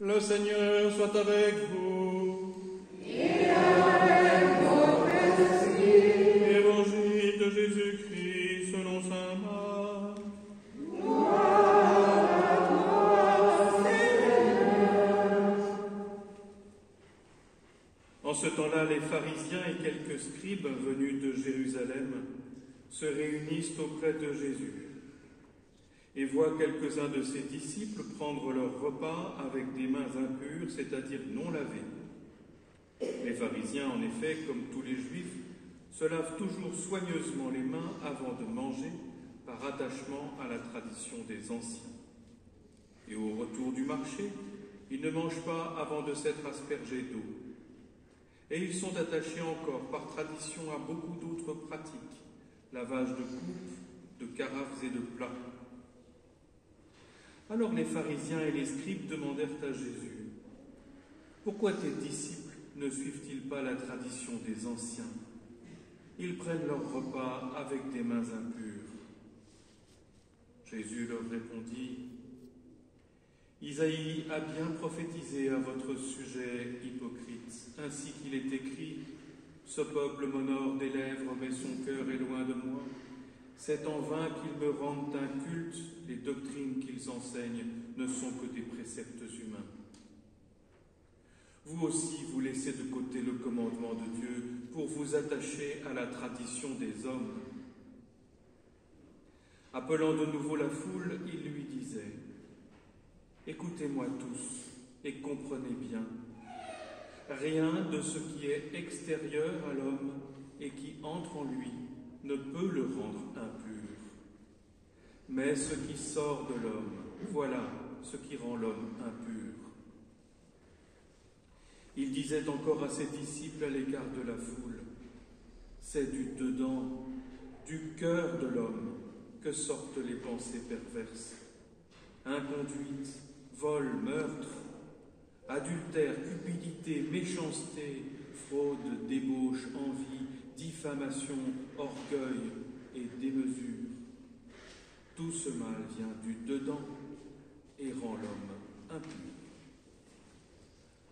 Le Seigneur soit avec vous. Et avec votre esprit. Évangile de Jésus-Christ selon saint Marc. Gloire à toi, Seigneur. En ce temps-là, les pharisiens et quelques scribes venus de Jérusalem se réunissent auprès de Jésus et voient quelques-uns de ses disciples prendre leur repas avec des mains impures, c'est-à-dire non lavées. Les pharisiens, en effet, comme tous les juifs, se lavent toujours soigneusement les mains avant de manger, par attachement à la tradition des anciens. Et au retour du marché, ils ne mangent pas avant de s'être aspergés d'eau. Et ils sont attachés encore par tradition à beaucoup d'autres pratiques, lavage de coupes, de carafes et de plats. Alors les pharisiens et les scribes demandèrent à Jésus: « Pourquoi tes disciples ne suivent-ils pas la tradition des anciens? Ils prennent leur repas avec des mains impures. » Jésus leur répondit: « Isaïe a bien prophétisé à votre sujet, hypocrite, ainsi qu'il est écrit: ce peuple m'honore des lèvres, mais son cœur est loin de moi. C'est en vain qu'ils me rendent un culte, les doctrines qu'ils enseignent ne sont que des préceptes humains. Vous aussi, vous laissez de côté le commandement de Dieu pour vous attacher à la tradition des hommes. » Appelant de nouveau la foule, il lui disait: « Écoutez-moi tous et comprenez bien. Rien de ce qui est extérieur à l'homme et qui entre en lui ne peut le rendre impur. Mais ce qui sort de l'homme, voilà ce qui rend l'homme impur. » Il disait encore à ses disciples à l'égard de la foule: « C'est du dedans, du cœur de l'homme, que sortent les pensées perverses. Inconduite, vol, meurtre, adultère, cupidité, méchanceté, fraude, débauche, envie, diffamation, orgueil et démesure. Tout ce mal vient du dedans et rend l'homme impur. »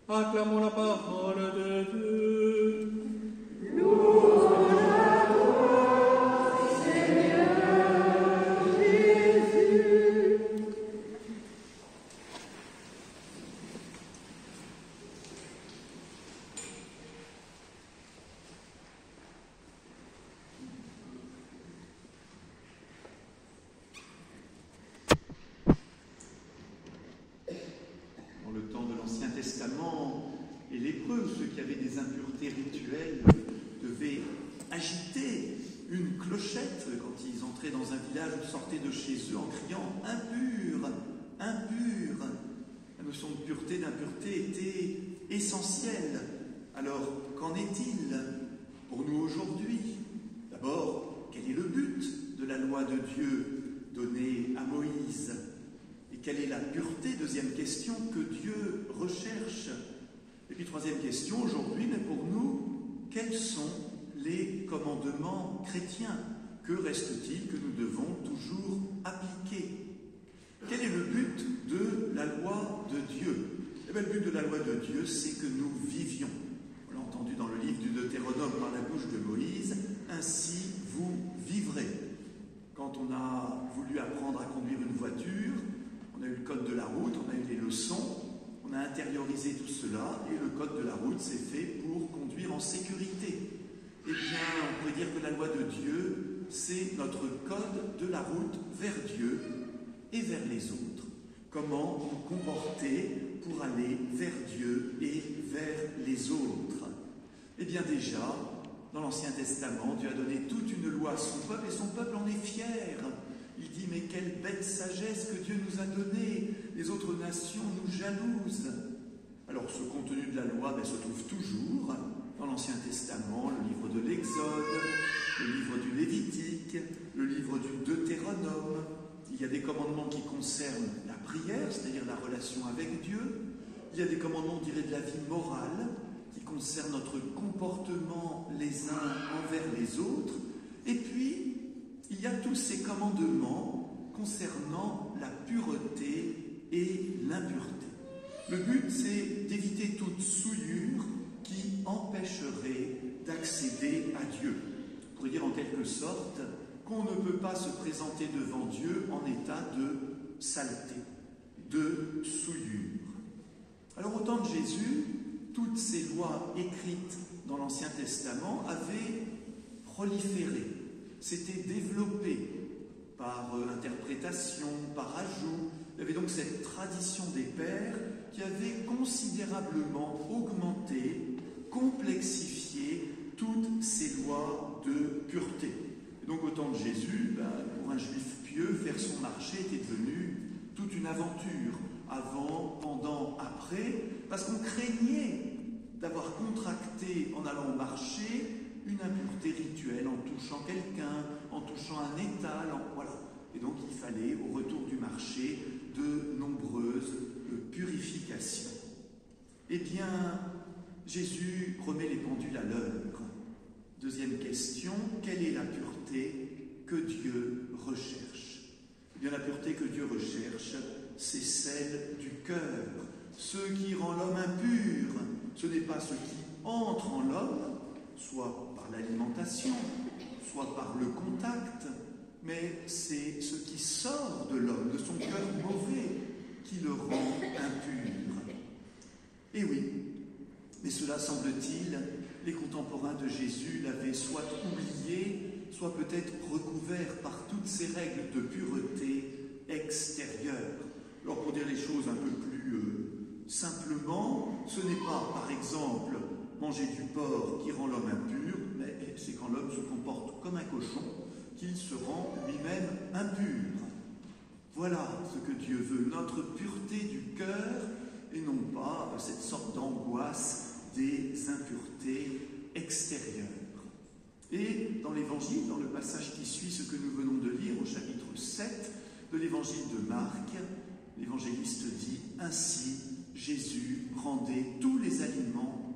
Acclamons la parole de Dieu. Louange à toi, Seigneur Jésus. Dans le temps de l'Ancien Testament, les lépreux, ceux qui avaient des impuretés rituelles, devaient agiter une clochette quand ils entraient dans un village ou sortaient de chez eux en criant « impur, impur ». La notion de pureté, d'impureté était essentielle. Alors, qu'en est-il pour nous aujourd'hui? D'abord, quel est le but de la loi de Dieu donnée à Moïse? Et quelle est la pureté, deuxième question, que Dieu recherche? Et puis troisième question, aujourd'hui, mais pour nous, quels sont les commandements chrétiens? Que reste-t-il que nous devons toujours appliquer? Quel est le but de la loi de Dieu? Eh bien, le but de la loi de Dieu, c'est que nous vivions. On l'a entendu dans le livre du Deutéronome par la bouche de Moïse, « Ainsi vous vivrez ». Quand on a voulu apprendre à conduire une voiture, on a eu le code de la route, on a eu les leçons, on a intériorisé tout cela et le code de la route s'est fait pour conduire en sécurité. Eh bien, on pourrait dire que la loi de Dieu, c'est notre code de la route vers Dieu et vers les autres. Comment nous comporter pour aller vers Dieu et vers les autres? Eh bien déjà, dans l'Ancien Testament, Dieu a donné toute une loi à son peuple et son peuple en est fier. Il dit, mais quelle bête sagesse que Dieu nous a donnée, les autres nations nous jalousent. Alors ce contenu de la loi se trouve toujours dans l'Ancien Testament, le livre de l'Exode, le livre du Lévitique, le livre du Deutéronome. Il y a des commandements qui concernent la prière, c'est-à-dire la relation avec Dieu. Il y a des commandements, on dirait, de la vie morale, qui concernent notre comportement les uns envers les autres. Et puis, il y a tous ces commandements concernant la pureté et l'impureté. Le but, c'est d'éviter toute souillure qui empêcherait d'accéder à Dieu. On pourrait dire en quelque sorte qu'on ne peut pas se présenter devant Dieu en état de saleté, de souillure. Alors au temps de Jésus, toutes ces lois écrites dans l'Ancien Testament avaient proliféré, s'étaient développées par interprétation, par ajout. Il y avait donc cette tradition des pères qui avait considérablement augmenté, complexifié toutes ces lois de pureté. Et donc au temps de Jésus, pour un juif pieux, faire son marché était devenu toute une aventure, avant, pendant, après, parce qu'on craignait d'avoir contracté en allant au marché une impureté rituelle en touchant quelqu'un, en touchant un étal, voilà. Et donc il fallait, au retour du marché, de nombreuses purifications. Eh bien, Jésus remet les pendules à l'heure. Deuxième question, quelle est la pureté que Dieu recherche? Eh bien, la pureté que Dieu recherche, c'est celle du cœur. Ce qui rend l'homme impur, ce n'est pas ce qui entre en l'homme, soit par l'alimentation, soit par le contact, mais c'est ce qui sort de l'homme, de son cœur mauvais, qui le rend impur. Et oui, mais cela, semble-t-il, les contemporains de Jésus l'avaient soit oublié, soit peut-être recouvert par toutes ces règles de pureté extérieure. Alors, pour dire les choses un peu plus simplement, ce n'est pas, par exemple, manger du porc qui rend l'homme impur, mais c'est quand l'homme se comporte comme un cochon qu'il se rend lui-même impur. Voilà ce que Dieu veut, notre pureté du cœur, et non pas cette sorte d'angoisse des impuretés extérieures. Et dans l'Évangile, dans le passage qui suit ce que nous venons de lire au chapitre 7 de l'Évangile de Marc, l'évangéliste dit « Ainsi, Jésus rendait tous les aliments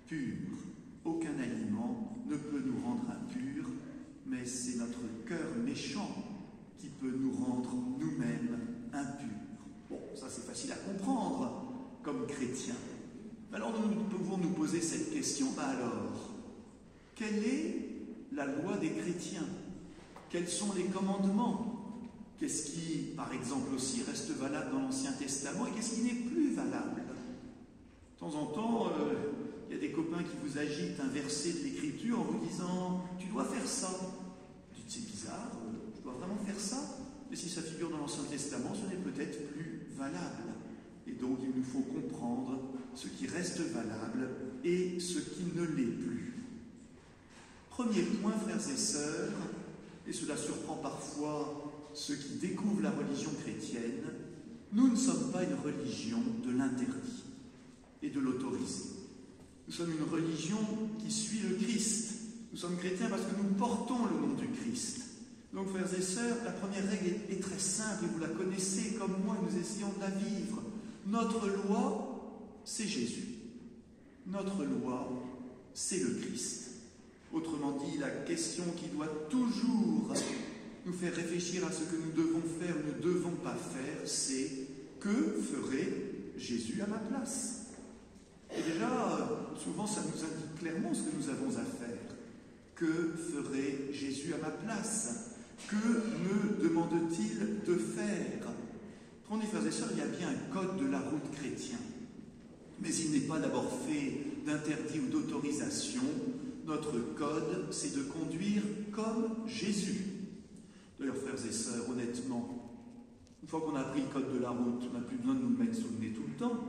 purs. Aucun aliment ne peut nous rendre impurs, mais c'est notre cœur méchant qui peut nous rendre nous-mêmes impurs. » Bon, ça c'est facile à comprendre comme chrétien. Alors nous pouvons nous poser cette question. Alors, quelle est la loi des chrétiens? Quels sont les commandements? Qu'est-ce qui, par exemple, aussi reste valable dans l'Ancien Testament et qu'est-ce qui n'est plus valable? De temps en temps, il y a des copains qui vous agitent un verset de l'Écriture en vous disant « Tu dois faire ça ». Vous dites « C'est bizarre, je dois vraiment faire ça ?» Mais si ça figure dans l'Ancien Testament, ce n'est peut-être plus valable. Et donc, il nous faut comprendre ce qui reste valable et ce qui ne l'est plus. Premier point, frères et sœurs, et cela surprend parfois ceux qui découvrent la religion chrétienne, nous ne sommes pas une religion de l'interdit et de l'autorisé. Nous sommes une religion qui suit le Christ. Nous sommes chrétiens parce que nous portons le nom du Christ. Donc, frères et sœurs, la première règle est très simple et vous la connaissez comme moi, nous essayons de la vivre. Notre loi, c'est Jésus. Notre loi, c'est le Christ. Autrement dit, la question qui doit toujours nous faire réfléchir à ce que nous devons faire ou ne devons pas faire, c'est que ferait Jésus à ma place? Et déjà, souvent, ça nous indique clairement ce que nous avons à faire. Que ferait Jésus à ma place? Que me demande-t-il de faire? Mes frères et sœurs, il y a bien un code de la route chrétien. Mais il n'est pas d'abord fait d'interdit ou d'autorisation. Notre code, c'est de conduire comme Jésus. D'ailleurs, frères et sœurs, honnêtement, une fois qu'on a appris le code de la route, on n'a plus besoin de nous le mettre sous le nez tout le temps.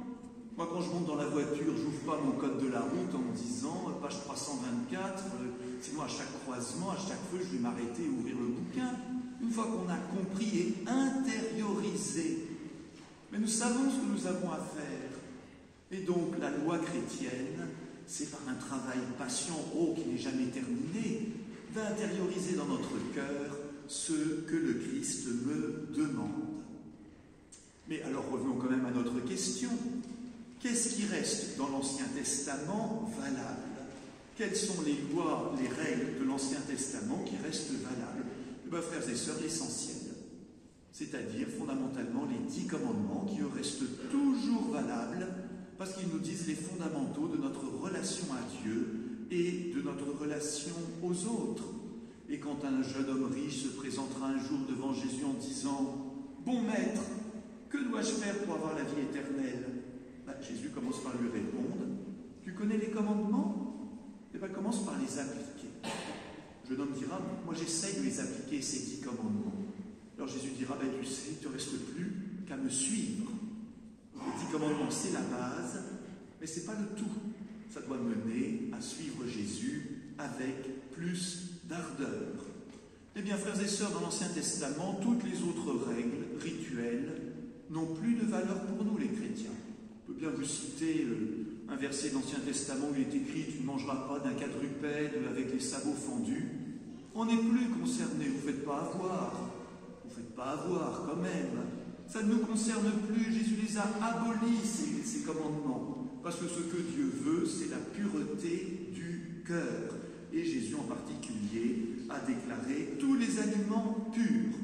Moi, quand je monte dans la voiture, je n'ouvre pas mon code de la route en me disant, page 324, sinon à chaque croisement, à chaque feu, je vais m'arrêter et ouvrir le bouquin. Une fois qu'on a compris et intériorisé, mais nous savons ce que nous avons à faire. Et donc, la loi chrétienne, c'est par un travail patient, qui n'est jamais terminé, d'intérioriser dans notre cœur ce que le Christ me demande. Mais alors, revenons quand même à notre question. Qu'est-ce qui reste dans l'Ancien Testament valable? Quelles sont les lois, les règles de l'Ancien Testament qui restent valables? Eh bien, frères et sœurs, l'essentiel, c'est-à-dire fondamentalement les 10 commandements qui restent toujours valables parce qu'ils nous disent les fondamentaux de notre relation à Dieu et de notre relation aux autres. Et quand un jeune homme riche se présentera un jour devant Jésus en disant « Bon maître, que dois-je faire pour avoir la vie éternelle ?» Jésus commence par lui répondre « Tu connais les commandements ? Eh bien, commence par les appliquer. » Le jeune homme dira « Moi, j'essaye de les appliquer, ces 10 commandements. » Alors Jésus dira « Tu sais, il ne te reste plus qu'à me suivre. » Les 10 commandements, c'est la base, mais ce n'est pas le tout. Ça doit mener à suivre Jésus avec plus d'ardeur. Eh bien, frères et sœurs, dans l'Ancien Testament, toutes les autres règles, rituels, n'ont plus de valeur pour nous, les chrétiens. Je peux bien vous citer un verset de l'Ancien Testament où il est écrit « Tu ne mangeras pas d'un quadrupède avec les sabots fendus ». On n'est plus concerné, vous ne faites pas avoir. Vous ne faites pas avoir quand même. Ça ne nous concerne plus, Jésus les a abolis, ces commandements. Parce que ce que Dieu veut, c'est la pureté du cœur. Et Jésus en particulier a déclaré tous les aliments purs.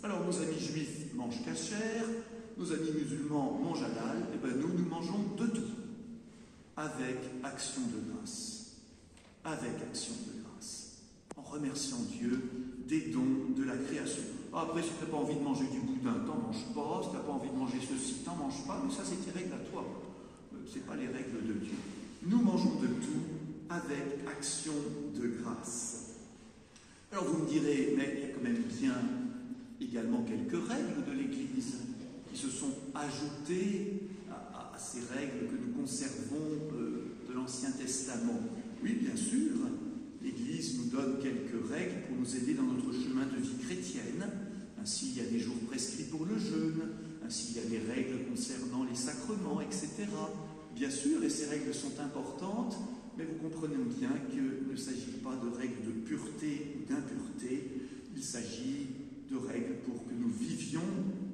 Alors nos amis juifs mangent kasher, nos amis musulmans mangent halal, et bien nous mangeons de tout. Avec action de grâce. Avec action de grâce. En remerciant Dieu des dons de la création. Après, si tu n'as pas envie de manger du boudin, t'en manges pas. Si tu n'as pas envie de manger ceci, t'en manges pas. Mais ça, c'est tes règles à toi. Ce n'est pas les règles de Dieu. Nous mangeons de tout avec action de grâce. Alors vous me direz, mais il y a quand même bien également quelques règles de l'Église qui se sont ajoutées à ces règles que nous conservons de l'Ancien Testament. Oui, bien sûr, l'Église nous donne quelques règles pour nous aider dans notre chemin de vie chrétienne. Ainsi, il y a des jours prescrits pour le jeûne, ainsi il y a des règles concernant les sacrements, etc. Bien sûr, et ces règles sont importantes, mais vous comprenez bien qu'il ne s'agit pas de règles de pureté ou d'impureté, il s'agit de règles pour que nous vivions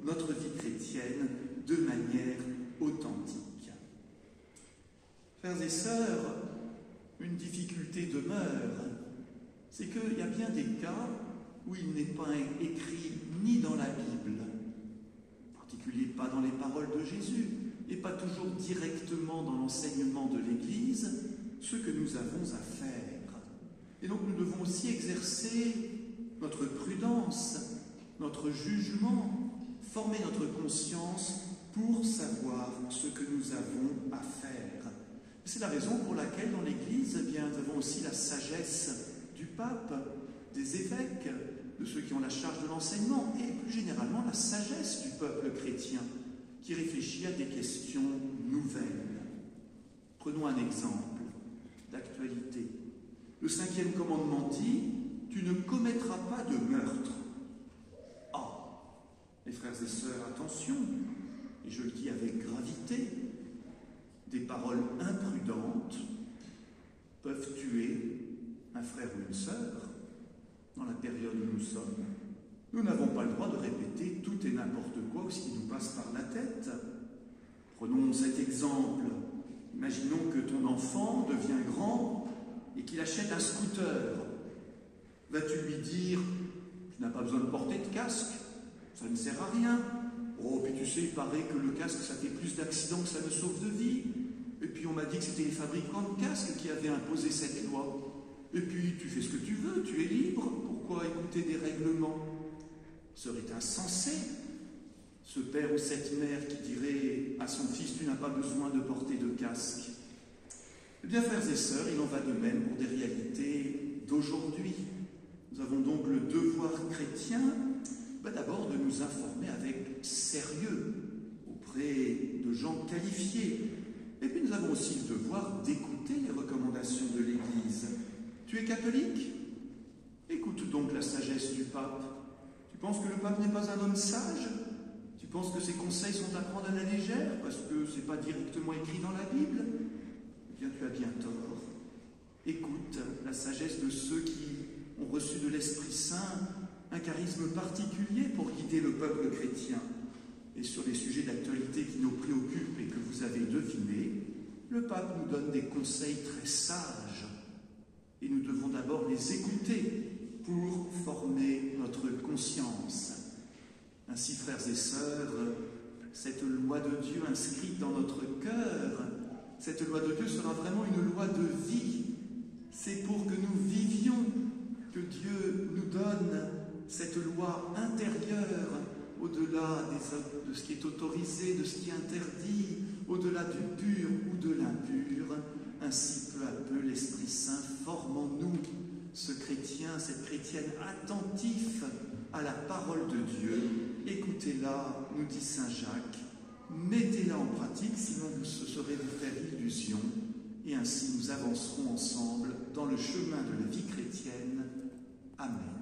notre vie chrétienne de manière authentique. Frères et sœurs, une difficulté demeure, c'est qu'il y a bien des cas où il n'est pas écrit ni dans la Bible, en particulier pas dans les paroles de Jésus, et pas toujours directement dans l'enseignement de l'Église, ce que nous avons à faire. Et donc nous devons aussi exercer notre prudence, notre jugement, former notre conscience pour savoir ce que nous avons à faire. C'est la raison pour laquelle dans l'Église, eh bien, nous avons aussi la sagesse du pape, des évêques, de ceux qui ont la charge de l'enseignement, et plus généralement la sagesse du peuple chrétien, qui réfléchit à des questions nouvelles. Prenons un exemple d'actualité. Le 5e commandement dit « Tu ne commettras pas de meurtre ». Ah, mes frères et sœurs, attention, et je le dis avec gravité, des paroles imprudentes peuvent tuer un frère ou une sœur dans la période où nous sommes. Nous n'avons pas le droit de répéter tout et n'importe quoi ou ce qui nous passe par la tête. Prenons cet exemple. Imaginons que ton enfant devient grand et qu'il achète un scooter. Vas-tu lui dire « Tu n'as pas besoin de porter de casque, ça ne sert à rien. Oh, puis tu sais, il paraît que le casque, ça fait plus d'accidents que ça ne sauve de vie. Et puis on m'a dit que c'était les fabricants de casques qui avaient imposé cette loi. Et puis tu fais ce que tu veux, tu es libre. Pourquoi écouter des règlements ?» Serait insensé ce père ou cette mère qui dirait à son fils « Tu n'as pas besoin de porter de casque ». Eh bien, frères et sœurs, il en va de même pour des réalités d'aujourd'hui. Nous avons donc le devoir chrétien d'abord de nous informer avec sérieux auprès de gens qualifiés. Et puis nous avons aussi le devoir d'écouter les recommandations de l'Église. Tu es catholique? Écoute donc la sagesse du pape. Tu penses que le pape n'est pas un homme sage? Tu penses que ses conseils sont à prendre à la légère parce que ce n'est pas directement écrit dans la Bible? Eh bien, tu as bien tort. Écoute la sagesse de ceux qui ont reçu de l'Esprit Saint un charisme particulier pour guider le peuple chrétien. Et sur les sujets d'actualité qui nous préoccupent et que vous avez devinés, le pape nous donne des conseils très sages. Et nous devons d'abord les écouter pour former notre conscience. Ainsi, frères et sœurs, cette loi de Dieu inscrite dans notre cœur, cette loi de Dieu sera vraiment une loi de vie. C'est pour que nous vivions que Dieu nous donne cette loi intérieure, au-delà de ce qui est autorisé, de ce qui est interdit, au-delà du pur ou de l'impur. Ainsi, peu à peu, l'Esprit Saint forme en nous ce chrétien, cette chrétienne attentif à la parole de Dieu. Écoutez-la, nous dit Saint Jacques, mettez-la en pratique, sinon ce serait vous faire illusion, et ainsi nous avancerons ensemble dans le chemin de la vie chrétienne. Amen.